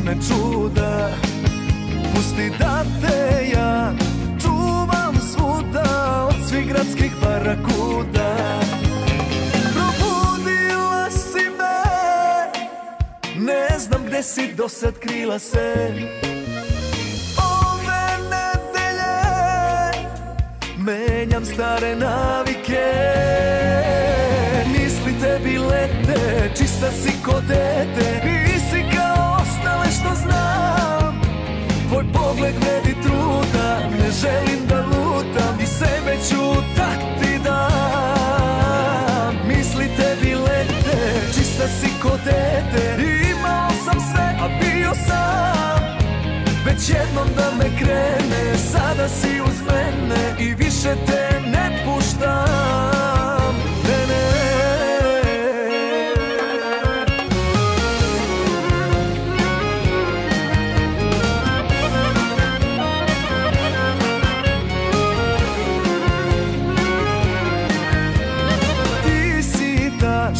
vreme čuda. Pusti da te ja čuvam svuda od svih gradskih barakuda. Probudila si me, ne znam gde si dosad krila se. Ove nedelje menjam stare navike. Misli tebi lete, čista si ko dete. Nisi kao ostale što znam. Tvoj pogled vredi truda, ne želim da lutam i sebe ću tak ti dam. Misli tebi lete, čista si ko dete. Imao sam sve, a bio sam. Već jednom da me krene, sada si uz mene i više te ne puštam. Ne, ne.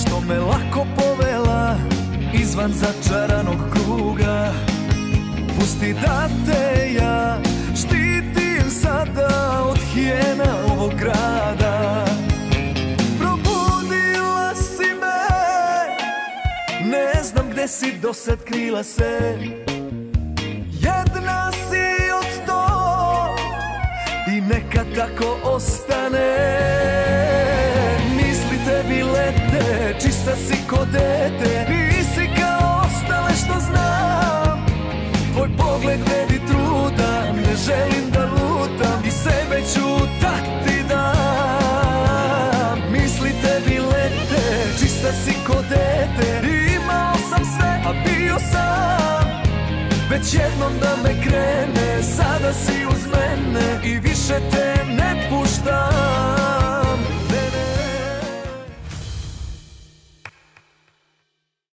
Što me lako povela izvan začaranog kruga. Pusti da te ja štitim sada od hijena ovog grada. Probudila si me, ne znam gde si dosad krila se. Jedna si od 100 i neka tako ostane. Tebi lete, čista si ko dete. Nisi kao ostale što znam. Tvoj pogled vredi truda, ne želim da lutam i sebe ću tak ti dam. Misli tebi lete, čista si ko dete. Imao sam sve, a bio sam. Već jednom da me krene, sada si uz mene i više te ne puštam.